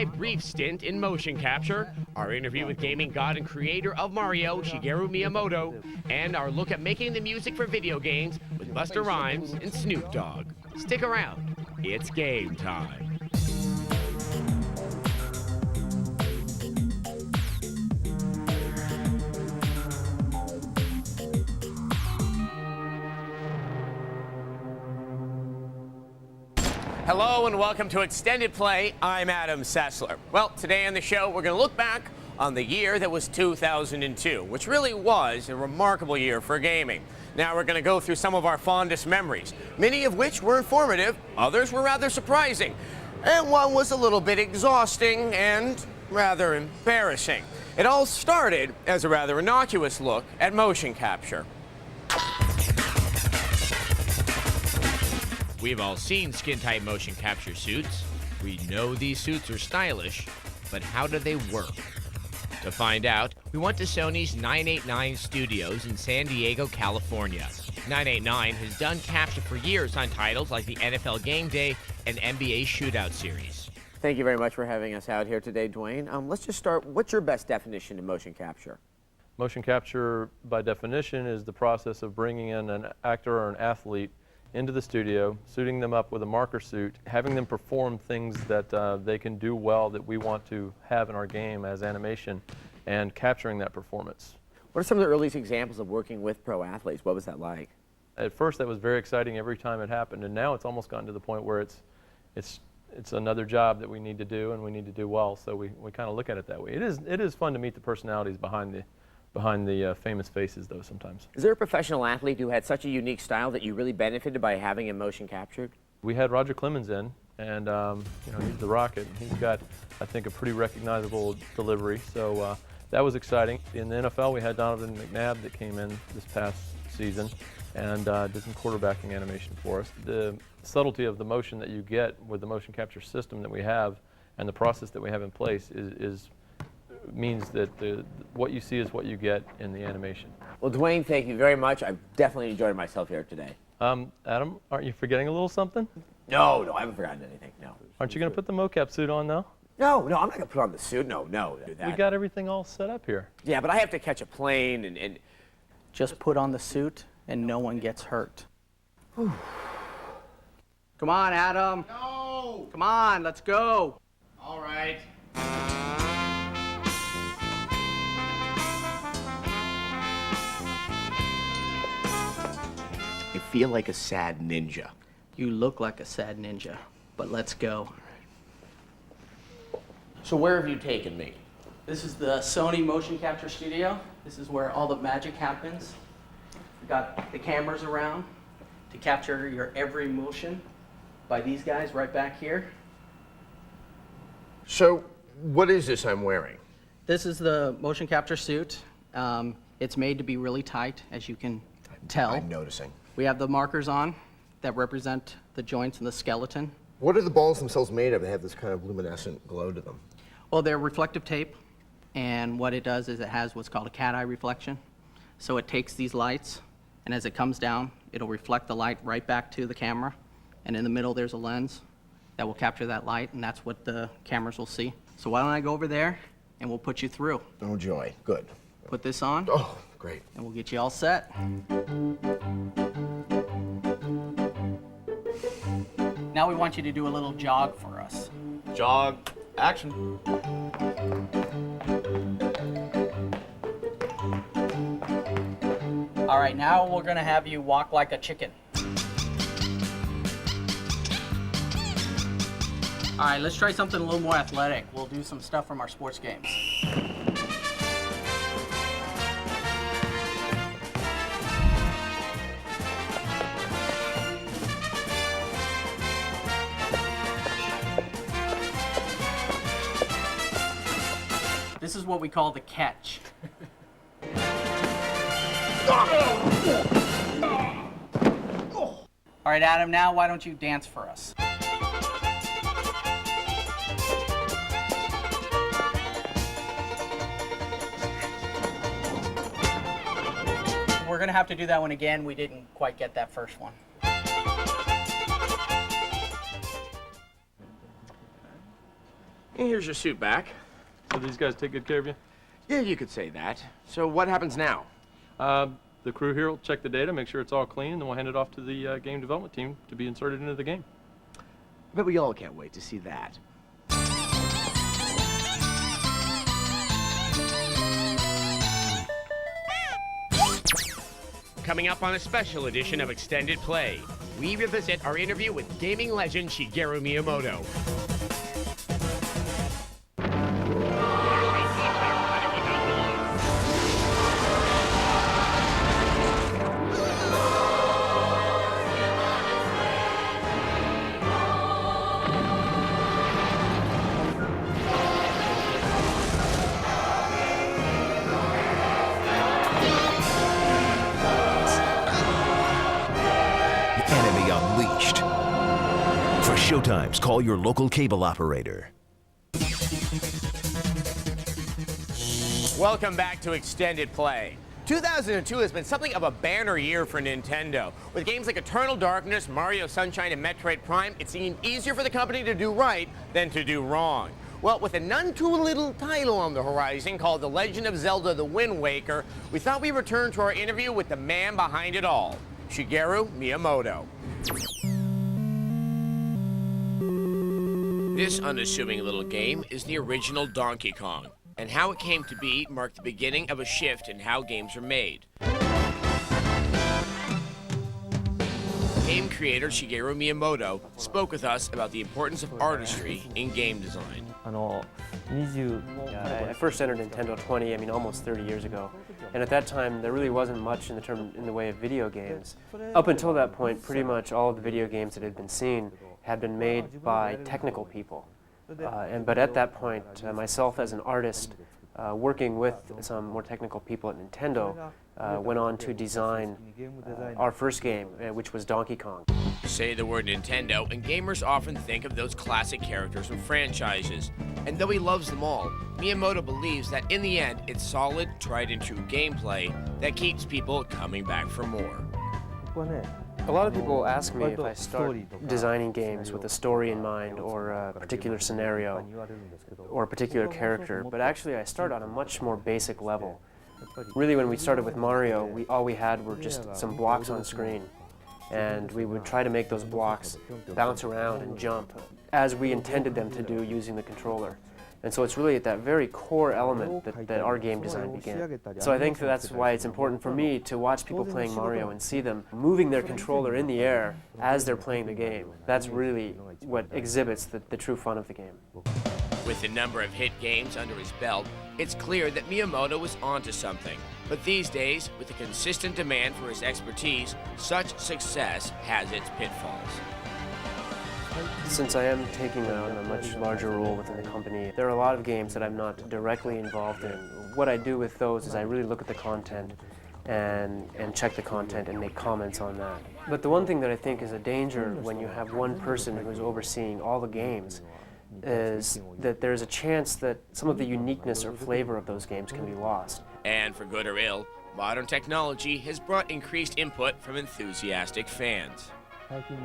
my brief stint in motion capture, our interview with gaming god and creator of Mario, Shigeru Miyamoto, and our look at making the music for video games with Busta Rhymes and Snoop Dogg. Stick around, it's game time. Hello and welcome to Extended Play. I'm Adam Sessler. Well, today on the show, we're going to look back on the year that was 2002, which really was a remarkable year for gaming. Now we're going to go through some of our fondest memories, many of which were informative, others were rather surprising, and one was a little bit exhausting and rather embarrassing. It all started as a rather innocuous look at motion capture. We've all seen skin-tight motion capture suits. We know these suits are stylish, but how do they work? To find out, we went to Sony's 989 Studios in San Diego, California. 989 has done capture for years on titles like the NFL Game Day and NBA Shootout Series. Thank you very much for having us out here today, Dwayne. Let's just start. What's your best definition of motion capture? Motion capture, by definition, is the process of bringing in an actor or an athlete into the studio, suiting them up with a marker suit, having them perform things that they can do well that we want to have in our game as animation, and capturing that performance. What are some of the earliest examples of working with pro athletes? What was that like? At first, that was very exciting every time it happened, and now it's almost gotten to the point where it's another job that we need to do, and we need to do well, so we kind of look at it that way. It is fun to meet the personalities behind the famous faces, though, sometimes. Is there a professional athlete who had such a unique style that you really benefited by having him motion captured? We had Roger Clemens in, and he's the Rocket. He's got, I think, a pretty recognizable delivery, so that was exciting. In the NFL, we had Donovan McNabb that came in this past season and did some quarterbacking animation for us. The subtlety of the motion that you get with the motion capture system that we have and the process that we have in place means that what you see is what you get in the animation. Well, Dwayne, thank you very much. I've definitely enjoyed myself here today. Adam, aren't you forgetting a little something? No, I haven't forgotten anything, no. Aren't you going to put the mocap suit on, though? No, I'm not going to put on the suit. No. We got everything all set up here. Yeah, but I have to catch a plane and... Just put on the suit and no one gets hurt. Come on, Adam. No! Come on, let's go. All right. I feel like a sad ninja. You look like a sad ninja, but let's go. So where have you taken me? This is the Sony Motion Capture Studio. This is where all the magic happens. We've got the cameras around to capture your every motion by these guys right back here. So, what is this I'm wearing? This is the motion capture suit. It's made to be really tight, as you can tell. I'm noticing. We have the markers on that represent the joints and the skeleton. What are the balls themselves made of? They have this kind of luminescent glow to them. Well, they're reflective tape, and what it does is it has what's called a cat eye reflection. So it takes these lights, and as it comes down, it'll reflect the light right back to the camera, and in the middle there's a lens that will capture that light, and that's what the cameras will see. So why don't I go over there, and we'll put you through. Oh, joy. Good. Put this on. Oh, great. And we'll get you all set. Now we want you to do a little jog for us. Jog, action. All right, now we're gonna have you walk like a chicken. All right, let's try something a little more athletic. We'll do some stuff from our sports games. This is what we call the catch. All right, Adam, now why don't you dance for us? We're gonna have to do that one again. We didn't quite get that first one. And here's your suit back. So these guys take good care of you? Yeah, you could say that. So what happens now? The crew here will check the data, make sure it's all clean, and then we'll hand it off to the game development team to be inserted into the game. I bet we all can't wait to see that. Coming up on a special edition of Extended Play, we revisit our interview with gaming legend Shigeru Miyamoto. Unleashed. For showtimes, call your local cable operator. Welcome back to Extended Play. 2002 has been something of a banner year for Nintendo. With games like Eternal Darkness, Mario Sunshine, and Metroid Prime, it seemed easier for the company to do right than to do wrong. Well, with a none-too-little title on the horizon called The Legend of Zelda: The Wind Waker, we thought we'd return to our interview with the man behind it all, Shigeru Miyamoto. This unassuming little game is the original Donkey Kong, and how it came to be marked the beginning of a shift in how games are made. Game creator Shigeru Miyamoto spoke with us about the importance of artistry in game design. I first entered Nintendo almost 30 years ago. And at that time, there really wasn't much in the way of video games. Up until that point, pretty much all of the video games that had been seen had been made by technical people. But at that point, myself as an artist, working with some more technical people at Nintendo, went on to design our first game, which was Donkey Kong. Say the word Nintendo, and gamers often think of those classic characters from franchises. And though he loves them all, Miyamoto believes that in the end, it's solid, tried-and-true gameplay that keeps people coming back for more. A lot of people ask me if I start designing games with a story in mind, or a particular scenario, or a particular character, but actually I start on a much more basic level. Really, when we started with Mario, all we had were just some blocks on screen, and we would try to make those blocks bounce around and jump as we intended them to do using the controller. And so it's really at that very core element that our game design began. So I think that's why it's important for me to watch people playing Mario and see them moving their controller in the air as they're playing the game. That's really what exhibits the true fun of the game. With a number of hit games under his belt, it's clear that Miyamoto was onto something. But these days, with the consistent demand for his expertise, such success has its pitfalls. Since I am taking on a much larger role within the company, there are a lot of games that I'm not directly involved in. What I do with those is I really look at the content and check the content and make comments on that. But the one thing that I think is a danger when you have one person who's overseeing all the games is that there's a chance that some of the uniqueness or flavor of those games can be lost. And for good or ill, modern technology has brought increased input from enthusiastic fans.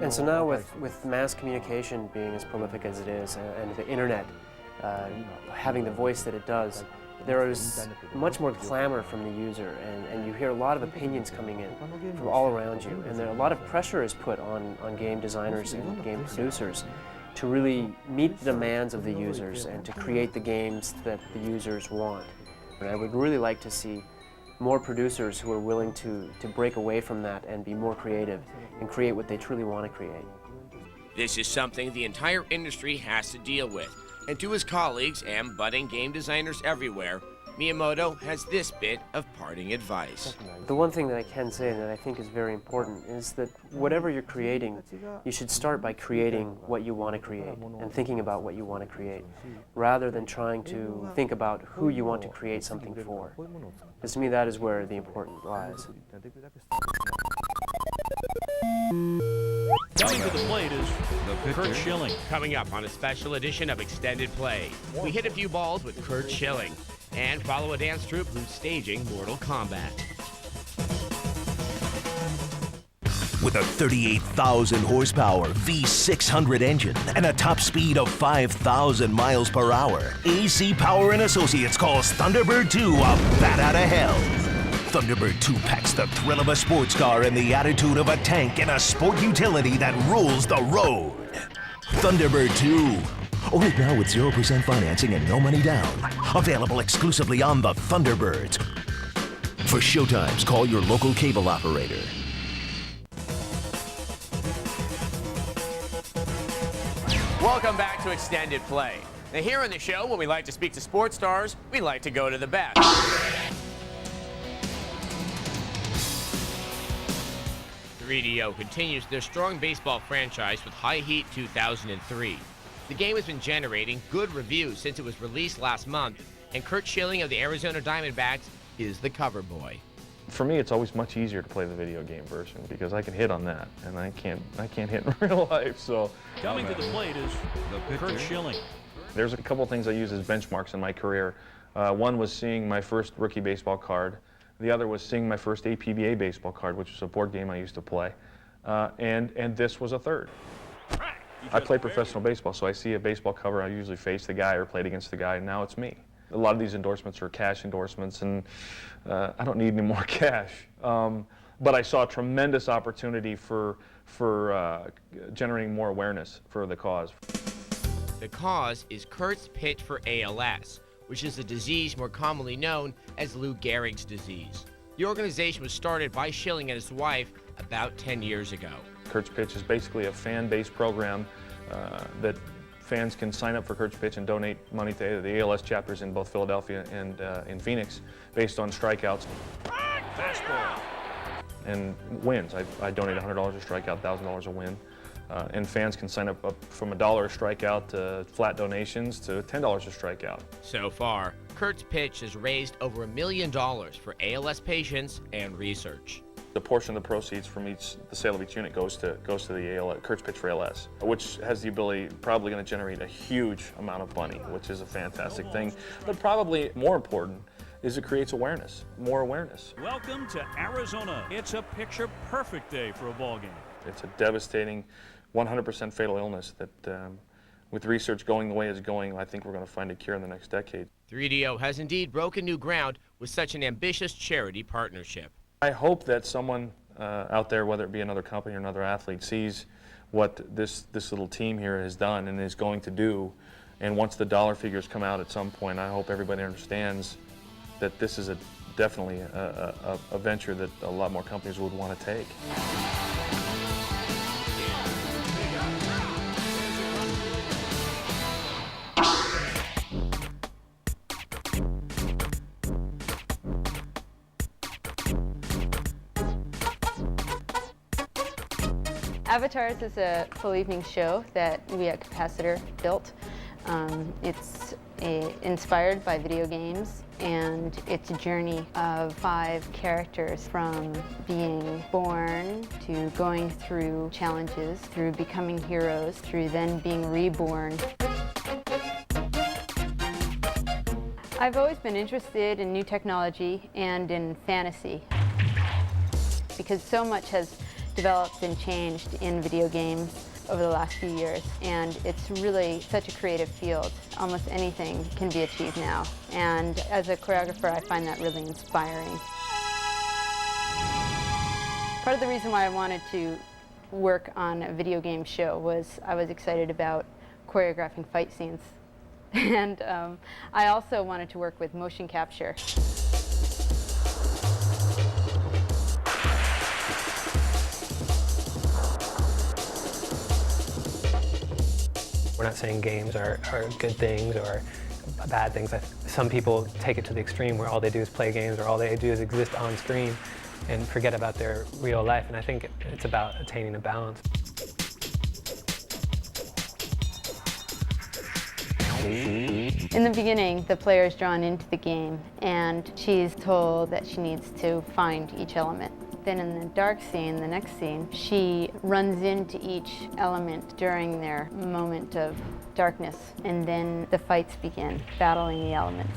And so now with mass communication being as prolific as it is, and the internet having the voice that it does, there is much more clamor from the user, and you hear a lot of opinions coming in from all around you, and a lot of pressure is put on game designers and game producers to really meet the demands of the users and to create the games that the users want. And I would really like to see more producers who are willing to break away from that and be more creative and create what they truly want to create. This is something the entire industry has to deal with. And to his colleagues and budding game designers everywhere, Miyamoto has this bit of parting advice. The one thing that I can say that I think is very important is that whatever you're creating, you should start by creating what you want to create and thinking about what you want to create, rather than trying to think about who you want to create something for. Because to me, that is where the importance lies. Coming to the plate is Curt Schilling. Coming up on a special edition of Extended Play, we hit a few balls with Curt Schilling and follow a dance troupe who's staging Mortal Kombat. With a 38,000 horsepower V600 engine and a top speed of 5,000 miles per hour, AC Power and Associates calls Thunderbird 2 a bat out of hell. Thunderbird 2 packs the thrill of a sports car and the attitude of a tank in a sport utility that rules the road. Thunderbird 2. Only now with 0% financing and no money down. Available exclusively on the Thunderbirds. For showtimes, call your local cable operator. Welcome back to Extended Play. Now here on the show, when we like to speak to sports stars, we like to go to the best. 3DO continues their strong baseball franchise with High Heat 2003. The game has been generating good reviews since it was released last month, and Curt Schilling of the Arizona Diamondbacks is the cover boy. For me, it's always much easier to play the video game version because I can hit on that, and I can't hit in real life. So Coming to the plate is Curt Schilling. there's a couple things I use as benchmarks in my career. One was seeing my first rookie baseball card. The other was seeing my first APBA baseball card, which was a board game I used to play. And this was a third. I play professional baseball, so I see a baseball cover, I usually face the guy or played against the guy, and now it's me. A lot of these endorsements are cash endorsements, and I don't need any more cash. But I saw a tremendous opportunity for generating more awareness for the cause. The cause is Curt's pitch for ALS, which is a disease more commonly known as Lou Gehrig's disease. The organization was started by Schilling and his wife about 10 years ago. Curt's Pitch is basically a fan-based program that fans can sign up for Curt's Pitch and donate money to the ALS chapters in both Philadelphia and in Phoenix based on strikeouts Fastball. and wins. I donate $100 a strikeout, $1,000 a win. And fans can sign up from $1 a strikeout to flat donations to $10 a strikeout. So far, Curt's Pitch has raised over $1 million for ALS patients and research. A portion of the proceeds from the sale of each unit goes to the Curt's Pitch for ALS, which has the ability, probably going to generate a huge amount of money, which is a fantastic thing. But probably more important is it creates awareness, more awareness. Welcome to Arizona. It's a picture-perfect day for a ball game. It's a devastating, 100% fatal illness that, with research going the way it's going, I think we're going to find a cure in the next decade. 3DO has indeed broken new ground with such an ambitious charity partnership. I hope that someone out there, whether it be another company or another athlete, sees what this little team here has done and is going to do. And once the dollar figures come out at some point, I hope everybody understands that this is definitely a venture that a lot more companies would want to take. Avatars is a full evening show that we at Capacitor built. It's inspired by video games, and it's a journey of 5 characters from being born to going through challenges, through becoming heroes, through then being reborn. I've always been interested in new technology and in fantasy because so much has developed and changed in video games over the last few years, and it's really such a creative field. Almost anything can be achieved now, and as a choreographer I find that really inspiring. Part of the reason why I wanted to work on a video game show was I was excited about choreographing fight scenes, and I also wanted to work with motion capture. We're not saying games are good things or bad things. Some people take it to the extreme where all they do is play games or all they do is exist on screen and forget about their real life, and I think it's about attaining a balance. In the beginning, the player is drawn into the game, and she's told that she needs to find each element. Then in the dark scene, the next scene, she runs into each element during their moment of darkness, and then the fights begin, battling the elements.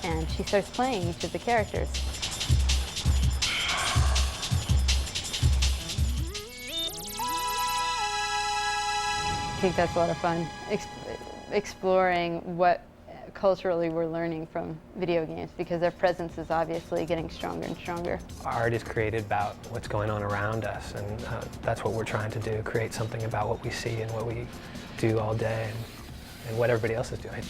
and she starts playing each of the characters. I think that's a lot of fun, exploring what culturally we're learning from video games, because their presence is obviously getting stronger and stronger. Art is created about what's going on around us, and that's what we're trying to do, create something about what we see and what we do all day and what everybody else is doing.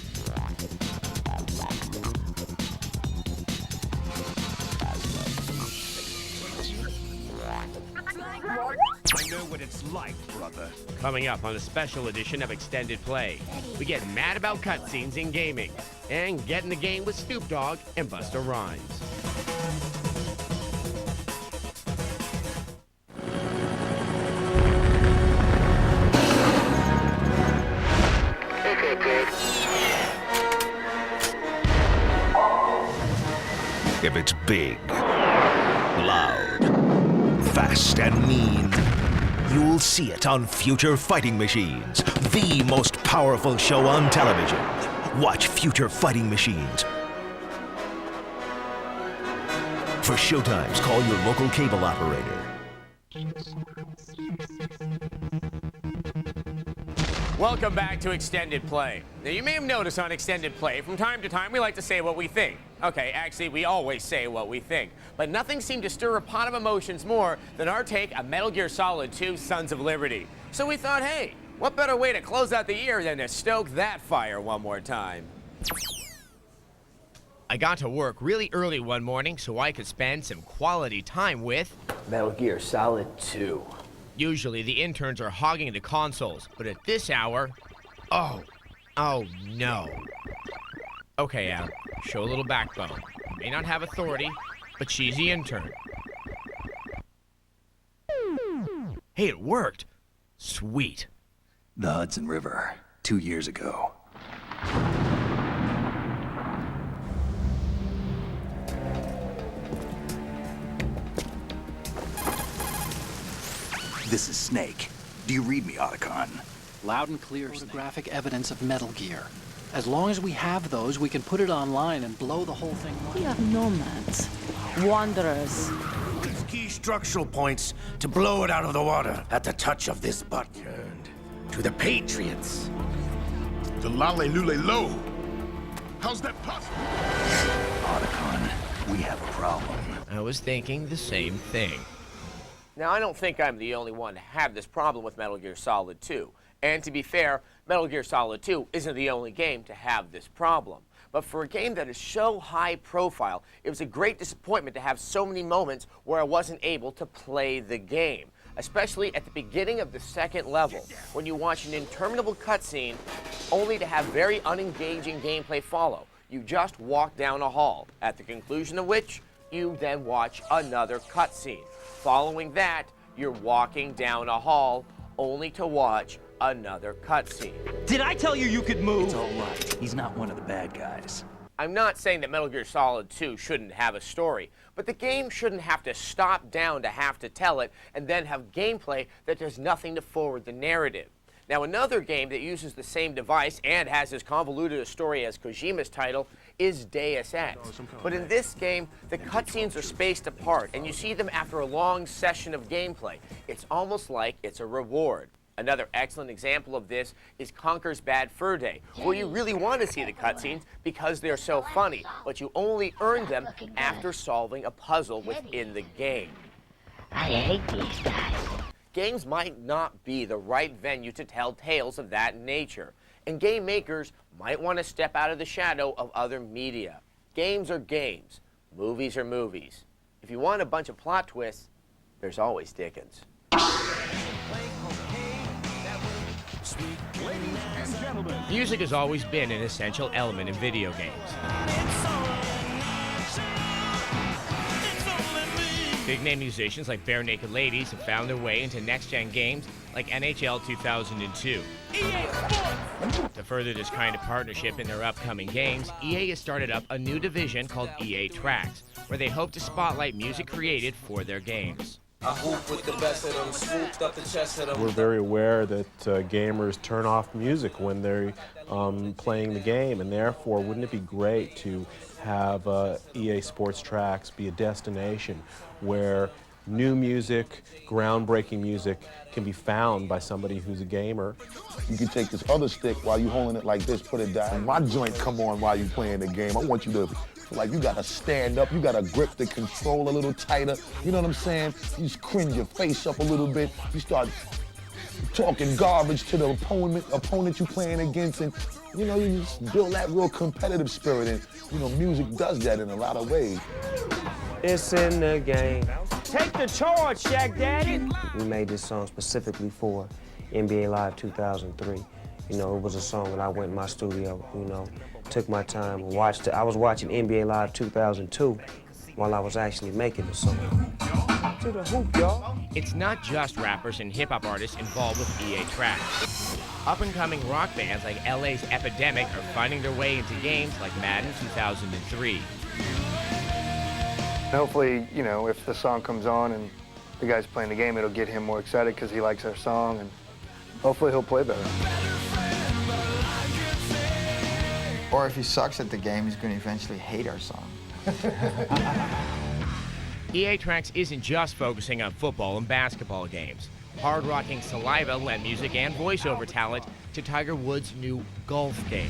I know what it's like, brother. Coming up on a special edition of Extended Play, we get mad about cutscenes in gaming and get in the game with Snoop Dogg and Busta Rhymes. If it's big, loud, fast, and mean, you'll see it on Future Fighting Machines, the most powerful show on television. Watch Future Fighting Machines. For showtimes, call your local cable operator. Welcome back to Extended Play. Now, you may have noticed on Extended Play, from time to time, we like to say what we think. Okay, actually, we always say what we think. But nothing seemed to stir a pot of emotions more than our take on Metal Gear Solid 2: Sons of Liberty. So we thought, hey, what better way to close out the year than to stoke that fire one more time? I got to work really early one morning so I could spend some quality time with Metal Gear Solid 2. Usually the interns are hogging the consoles, but at this hour, oh no. Okay, Al, show a little backbone. May not have authority, but she's the intern. Hey, it worked. Sweet. The Hudson River, 2 years ago. This is Snake. Do you read me, Otacon? Loud and clear photographic evidence of Metal Gear. As long as we have those, we can put it online and blow the whole thing up. We are nomads, wanderers. There's key structural points to blow it out of the water at the touch of this button. To the Patriots. The Lale Lule Lo. How's that possible? Otacon, we have a problem. I was thinking the same thing. Now, I don't think I'm the only one to have this problem with Metal Gear Solid 2. And to be fair, Metal Gear Solid 2 isn't the only game to have this problem. But for a game that is so high profile, it was a great disappointment to have so many moments where I wasn't able to play the game. Especially at the beginning of the second level, when you watch an interminable cutscene only to have very unengaging gameplay follow. You just walk down a hall, at the conclusion of which you then watch another cutscene. Following that, you're walking down a hall only to watch another cutscene. Did I tell you you could move? It's all right. He's not one of the bad guys. I'm not saying that Metal Gear Solid 2 shouldn't have a story, but the game shouldn't have to stop down to have to tell it and then have gameplay that does nothing to forward the narrative. Now, another game that uses the same device and has as convoluted a story as Kojima's title is Deus Ex. But in this game, the cutscenes are spaced apart, and you see them after a long session of gameplay. It's almost like it's a reward. Another excellent example of this is Conker's Bad Fur Day, where you really want to see the cutscenes because they're so funny, but you only earn them after solving a puzzle within the game. I hate these guys. Games might not be the right venue to tell tales of that nature, and game makers might want to step out of the shadow of other media. Games are games. Movies are movies. If you want a bunch of plot twists, there's always Dickens. Music has always been an essential element in video games. Big-name musicians like Bare Naked Ladies have found their way into next-gen games like NHL 2002. To further this kind of partnership in their upcoming games, EA has started up a new division called EA Trax, where they hope to spotlight music created for their games. I hoop with the best of them, swooped up the chest of them. We're very aware that gamers turn off music when they're playing the game, and therefore, wouldn't it be great to have EA Sports Trax be a destination where new music, groundbreaking music can be found by somebody who's a gamer. You can take this other stick while you holding it like this, put it down. My joint come on while you playing the game. I want you to feel like you gotta stand up, you gotta grip the control a little tighter. You know what I'm saying? You just cringe your face up a little bit. You start talking garbage to the opponent you playing against, and you know, you just build that real competitive spirit, and you know, music does that in a lot of ways. It's in the game. Take the charge, Shaq Daddy. We made this song specifically for NBA Live 2003. You know, it was a song that I went in my studio, you know, took my time and watched it. I was watching NBA Live 2002 while I was actually making the song. To the hoop, y'all. It's not just rappers and hip-hop artists involved with EA Trax. Up-and-coming rock bands like LA's Epidemic are finding their way into games like Madden 2003. Hopefully, you know, if the song comes on and the guy's playing the game, it'll get him more excited because he likes our song, and hopefully he'll play better. Or if he sucks at the game, he's going to eventually hate our song. EA Trax isn't just focusing on football and basketball games. Hard-rocking Saliva lent music and voiceover talent to Tiger Woods' new golf game.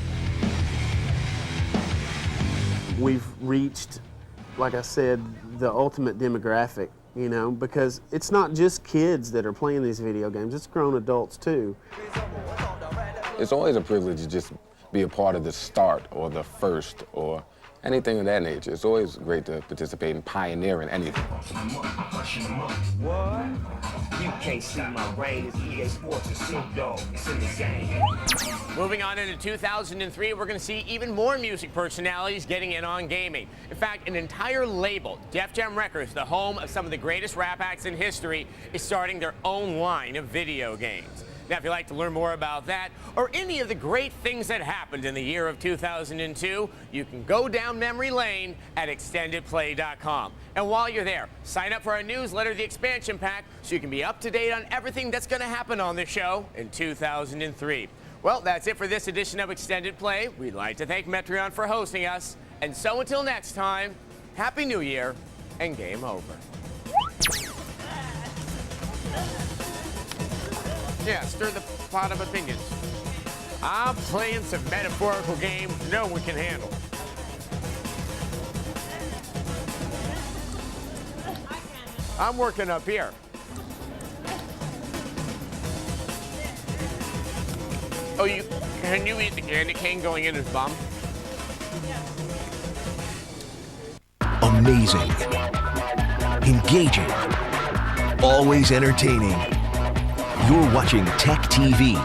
We've reached, like I said, the ultimate demographic, you know, because it's not just kids that are playing these video games, it's grown adults too. It's always a privilege to just be a part of the start or the first or anything of that nature. It's always great to participate in pioneering anything. What? You can't see my reign. It's EA Sports and Snoop Dogg. It's in the game. Moving on into 2003, we're going to see even more music personalities getting in on gaming. In fact, an entire label, Def Jam Records, the home of some of the greatest rap acts in history, is starting their own line of video games. Now, if you'd like to learn more about that or any of the great things that happened in the year of 2002, you can go down memory lane at extendedplay.com. And while you're there, sign up for our newsletter, The Expansion Pack, so you can be up to date on everything that's going to happen on the show in 2003. Well, that's it for this edition of Extended Play. We'd like to thank Metreon for hosting us. And so until next time, Happy New Year and game over. Yeah, stir the pot of opinions. I'm playing some metaphorical game no one can handle. I'm working up here. Oh, can you eat the candy cane going in his bum? Amazing. Engaging. Always entertaining. You're watching Tech TV.